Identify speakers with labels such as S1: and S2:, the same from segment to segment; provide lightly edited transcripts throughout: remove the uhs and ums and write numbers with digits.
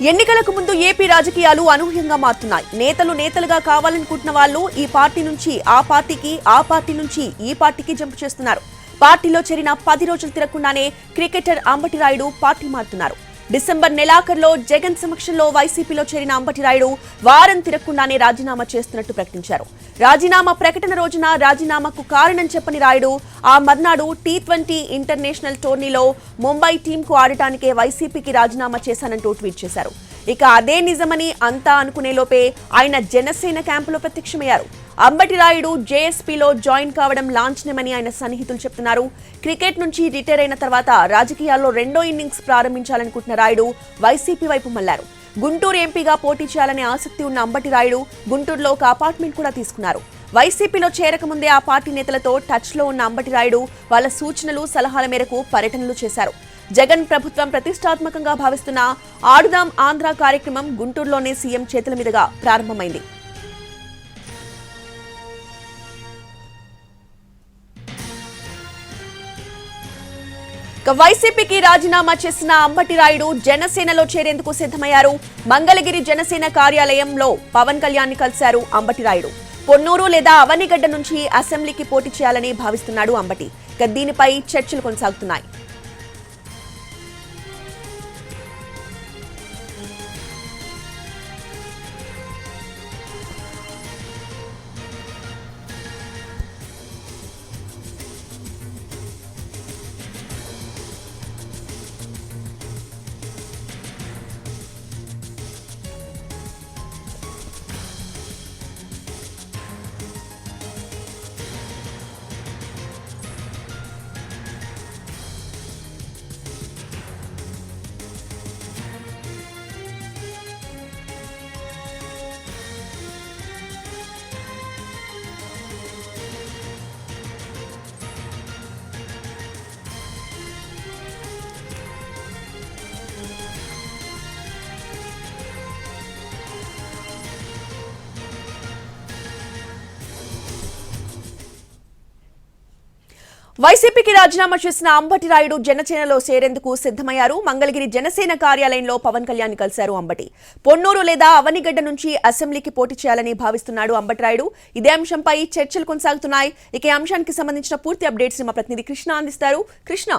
S1: ఎన్నికలకు ముందు ఏపీ రాజకీయాలు అనూహ్యంగా మారుతున్నాయి. నేతలుగా కావాలనుకుంటున్న వాళ్ళు ఈ పార్టీ నుంచి ఆ పార్టీకి, ఆ పార్టీ నుంచి ఈ పార్టీకి జంప్ చేస్తున్నారు. పార్టీలో చేరిన 10 రోజులు తిరగకుండానే క్రికెటర్ అంబటి రాయుడు పార్టీ మారుతున్నారు. డిసెంబర్ నెలాఖరులో జగన్ సమక్షంలో వైసీపీలో చేరిన అంబటి రాయుడు వారం తిరగకుండానే రాజీనామా చేస్తున్నట్టు ప్రకటించారు. రాజీనామా ప్రకటన రోజున రాజీనామాకు కారణం చెప్పని రాయుడు ఆ మర్నాడు T20 ఇంటర్నేషనల్ టోర్నీలో ముంబై టీంకు ఆడటానికే వైసీపీకి రాజీనామా చేశానంటూ ట్వీట్ చేశారు. ఇక అదే నిజమని అంతా అనుకునేలోపే ఆయన జనసేన క్యాంపులో ప్రత్యక్షమయ్యారు. అంబటి రాయుడు జేఎస్పీలో జాయిన్ కావడం లాంఛనమని ఆయన సన్నిహితులు చెప్తున్నారు. క్రికెట్ నుంచి రిటైర్ అయిన తర్వాత రాజకీయాల్లో రెండో ఇన్నింగ్స్ ప్రారంభించాలనుకుంటున్న రాయుడు వైసీపీ వైపు మళ్లారు. గుంటూరు ఎంపీగా పోటీ చేయాలనే ఆసక్తి ఉన్న అంబటి రాయుడు గుంటూరులో ఒక అపార్ట్మెంట్ కూడా తీసుకున్నారు. వైసీపీలో చేరకముందే ఆ పార్టీ నేతలతో టచ్ లో ఉన్న అంబటి రాయుడు వాళ్ళ సూచనలు, సలహాల మేరకు పర్యటనలు చేశారు. జగన్ ప్రభుత్వం ప్రతిష్టాత్మకంగా భావిస్తున్న ఆడుదాం ఆంధ్ర కార్యక్రమం గుంటూరులోనే సీఎం చేతుల మీదుగా ప్రారంభమైంది. వైసీపీకి రాజీనామా చేసిన అంబటి రాయుడు జనసేనలో చేరేందుకు సిద్ధమయ్యారు. మంగళగిరి జనసేన కార్యాలయంలో పవన్ కళ్యాణ్ ని కలిశారు అంబటి రాయుడు. పొన్నూరు లేదా అవనిగడ్డ నుంచి అసెంబ్లీకి పోటీ చేయాలని భావిస్తున్నాడు అంబటి. దీనిపై చర్చలు కొనసాగుతున్నాయి. వైసీపీకి రాజీనామా చేసిన అంబటి రాయుడు జనసేనలో చేరేందుకు సిద్ధమయ్యారు. మంగళగిరి జనసేన కార్యాలయంలో పవన్ కళ్యాణ్ కలిశారు అంబటి. పొన్నూరు లేదా అవనిగడ్డ నుంచి అసెంబ్లీకి పోటీ చేయాలని భావిస్తున్నాడు అంబటి రాయుడు. ఇదే అంశంపై చర్చలు కొనసాగుతున్నాయి. ఇక ఈ అంశానికి సంబంధించిన పూర్తి అప్డేట్స్ మా ప్రతినిధి కృష్ణ అందిస్తారు. కృష్ణ.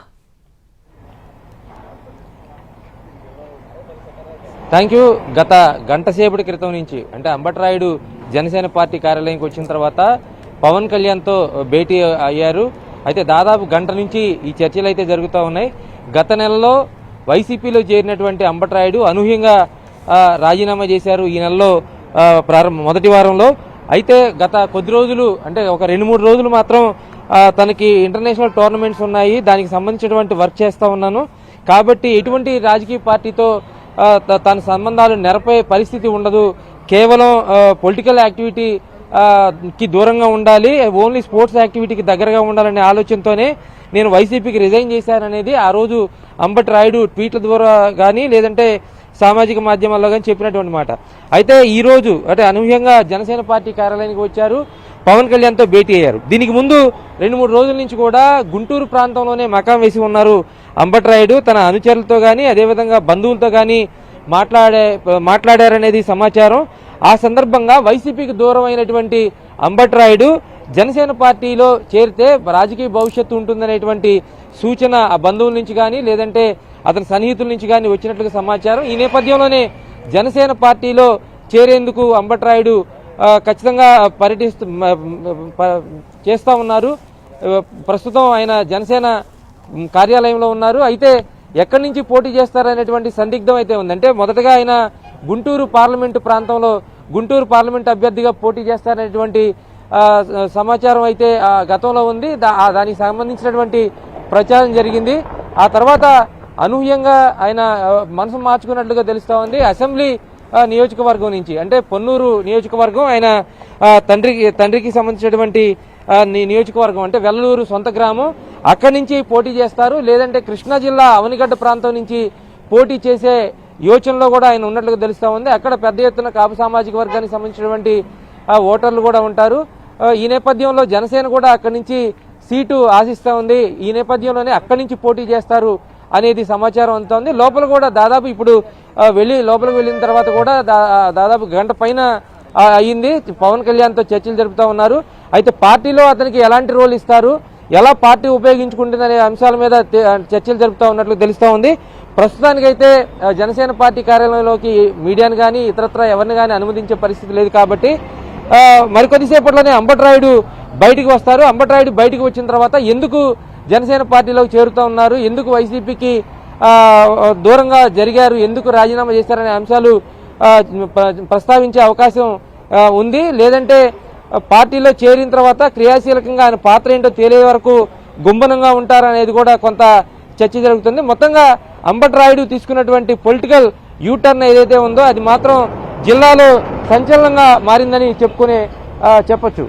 S2: Thank you. గత గంట సేపటి క్రితం నుంచి అంటే అంబటి రాయుడు జనసేన పార్టీ కార్యాలయంకి వచ్చిన తర్వాత పవన్ కళ్యాణ్తో భేటీ అయ్యారు. అయితే దాదాపు గంట నుంచి ఈ చర్చలు అయితే జరుగుతూ ఉన్నాయి. గత నెలలో వైసీపీలో చేరినటువంటి అంబటి రాయుడు అనూహ్యంగా రాజీనామా చేశారు ఈ నెలలో మొదటి వారంలో. అయితే గత కొద్ది రోజులు అంటే ఒక 2-3 రోజులు మాత్రం తనకి ఇంటర్నేషనల్ టోర్నమెంట్స్ ఉన్నాయి, దానికి సంబంధించినటువంటి వర్క్ చేస్తూ ఉన్నాను కాబట్టి ఎటువంటి రాజకీయ పార్టీతో తన సంబంధాలు నెరపే పరిస్థితి ఉండదు, కేవలం పొలిటికల్ యాక్టివిటీ కి దూరంగా ఉండాలి, ఓన్లీ స్పోర్ట్స్ యాక్టివిటీకి దగ్గరగా ఉండాలనే ఆలోచనతోనే నేను వైసీపీకి రిజైన్ చేశాననేది ఆ రోజు అంబటి రాయుడు ట్వీట్ల ద్వారా కానీ లేదంటే సామాజిక మాధ్యమాల్లో కానీ చెప్పినటువంటి మాట. అయితే ఈ రోజు అంటే అనూహ్యంగా జనసేన పార్టీ కార్యాలయానికి వచ్చారు, పవన్ కళ్యాణ్తో భేటీ అయ్యారు. దీనికి ముందు 2-3 రోజుల నుంచి కూడా గుంటూరు ప్రాంతంలోనే మకాం వేసి ఉన్నారు అంబటి రాయుడు. తన అనుచరులతో కానీ అదేవిధంగా బంధువులతో కానీ మాట్లాడారనేది సమాచారం. ఆ సందర్భంగా వైసీపీకి దూరం అయినటువంటి అంబటి రాయుడు జనసేన పార్టీలో చేరితే రాజకీయ భవిష్యత్తు ఉంటుందనేటువంటి సూచన ఆ బంధువుల నుంచి కానీ లేదంటే అతని సన్నిహితుల నుంచి కానీ వచ్చినట్లుగా సమాచారం. ఈ నేపథ్యంలోనే జనసేన పార్టీలో చేరేందుకు అంబటి రాయుడు ఖచ్చితంగా చేస్తూ ఉన్నారు. ప్రస్తుతం ఆయన జనసేన కార్యాలయంలో ఉన్నారు. అయితే ఎక్కడి నుంచి పోటీ చేస్తారనేటువంటి సందిగ్ధం అయితే ఉంది. అంటే మొదటగా ఆయన గుంటూరు పార్లమెంటు ప్రాంతంలో గుంటూరు పార్లమెంట్ అభ్యర్థిగా పోటీ చేస్తారనేటువంటి సమాచారం అయితే గతంలో ఉంది. దానికి సంబంధించినటువంటి ప్రచారం జరిగింది. ఆ తర్వాత అనూహ్యంగా ఆయన మనసు మార్చుకున్నట్లుగా తెలుస్తూ ఉంది. అసెంబ్లీ నియోజకవర్గం నుంచి అంటే పొన్నూరు నియోజకవర్గం ఆయన తండ్రికి సంబంధించినటువంటి నియోజకవర్గం అంటే వెల్లూరు సొంత గ్రామం, అక్కడి నుంచి పోటీ చేస్తారు. లేదంటే కృష్ణా జిల్లా అవనిగడ్డ ప్రాంతం నుంచి పోటీ చేసే యోచనలో కూడా ఆయన ఉన్నట్లుగా తెలుస్తూ ఉంది. అక్కడ పెద్ద ఎత్తున కాపు సామాజిక వర్గానికి సంబంధించినటువంటి ఓటర్లు కూడా ఉంటారు. ఈ నేపథ్యంలో జనసేన కూడా అక్కడి నుంచి సీటు ఆశిస్తూ ఉంది. ఈ నేపథ్యంలోనే అక్కడి నుంచి పోటీ చేస్తారు అనేది సమాచారం అందుతోంది. లోపల కూడా దాదాపు ఇప్పుడు వెళ్ళి లోపలికి వెళ్ళిన తర్వాత కూడా దాదాపు గంట పైన అయ్యింది. పవన్ కళ్యాణ్తో చర్చలు జరుపుతూ ఉన్నారు. అయితే పార్టీలో అతనికి ఎలాంటి రోల్ ఇస్తారు, ఎలా పార్టీ ఉపయోగించుకుంటుందనే అంశాల మీద చర్చలు జరుపుతూ ఉన్నట్లు తెలుస్తూ ఉంది. ప్రస్తుతానికైతే జనసేన పార్టీ కార్యాలయంలోకి మీడియాను కానీ ఇతరత్ర ఎవరిని కానీ అనుమతించే పరిస్థితి లేదు కాబట్టి మరికొద్దిసేపట్లోనే అంబటరాయుడు బయటికి వస్తారు. అంబటరాయుడు బయటికి వచ్చిన తర్వాత ఎందుకు జనసేన పార్టీలోకి చేరుతూ ఉన్నారు, ఎందుకు వైసీపీకి దూరంగా జరిగారు, ఎందుకు రాజీనామా చేశారనే అంశాలు ప్రస్తావించే అవకాశం ఉంది. లేదంటే పార్టీలో చేరిన తర్వాత క్రియాశీలకంగా ఆయన పాత్ర ఏంటో తేలే వరకు గుంభనంగా ఉంటారనేది కూడా కొంత చర్చ జరుగుతుంది. మొత్తంగా అంబటరాయుడు తీసుకున్నటువంటి పొలిటికల్ యూటర్న్ ఏదైతే ఉందో అది మాత్రం జిల్లాలో సంచలనంగా మారిందని చెప్పొచ్చు.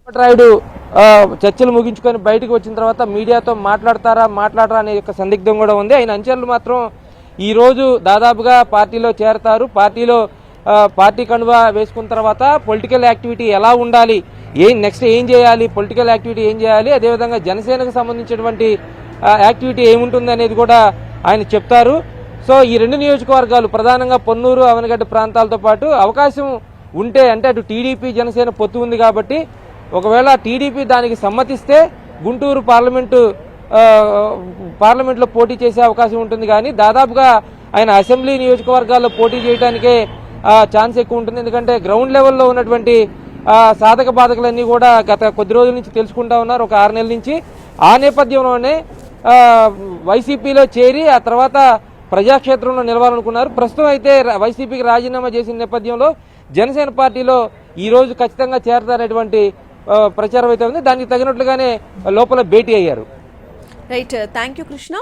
S2: అంబటరాయుడు చర్చలు ముగించుకొని బయటకు వచ్చిన తర్వాత మీడియాతో మాట్లాడరా అనే యొక్క సందిగ్ధం కూడా ఉంది. ఆయన అంచనాలు మాత్రం ఈ రోజు దాదాపుగా పార్టీలో చేరతారు. పార్టీ కండువా వేసుకున్న తర్వాత పొలిటికల్ యాక్టివిటీ ఎలా ఉండాలి, నెక్స్ట్ ఏం చేయాలి, పొలిటికల్ యాక్టివిటీ ఏం చేయాలి, అదేవిధంగా జనసేనకు సంబంధించినటువంటి యాక్టివిటీ ఏముంటుంది అనేది కూడా ఆయన చెప్తారు. సో ఈ రెండు నియోజకవర్గాలు ప్రధానంగా పొన్నూరు, అవనగడ్డ ప్రాంతాలతో పాటు అవకాశం ఉంటే, అంటే అటు టీడీపీ జనసేన పొత్తు ఉంది కాబట్టి ఒకవేళ టీడీపీ దానికి సమ్మతిస్తే గుంటూరు పార్లమెంట్లో పోటీ చేసే అవకాశం ఉంటుంది. కానీ దాదాపుగా ఆయన అసెంబ్లీ నియోజకవర్గాల్లో పోటీ చేయడానికే ఛాన్స్ ఎక్కువ ఉంటుంది. ఎందుకంటే గ్రౌండ్ లెవెల్లో ఉన్నటువంటి సాధక బాధకులన్నీ కూడా గత కొద్ది రోజుల నుంచి తెలుసుకుంటా ఉన్నారు, ఒక 6 నెలల నుంచి. ఆ నేపథ్యంలోనే వైసీపీలో చేరి ఆ తర్వాత ప్రజాక్షేత్రంలో నిలవాలనుకున్నారు. ప్రస్తుతం అయితే వైసీపీకి రాజీనామా చేసిన నేపథ్యంలో జనసేన పార్టీలో ఈ రోజు ఖచ్చితంగా చేరతారనేటువంటి ప్రచారం అయితే ఉంది. దానికి తగినట్లుగానే లోపల భేటీ అయ్యారు.
S1: Right, thank you Krishna.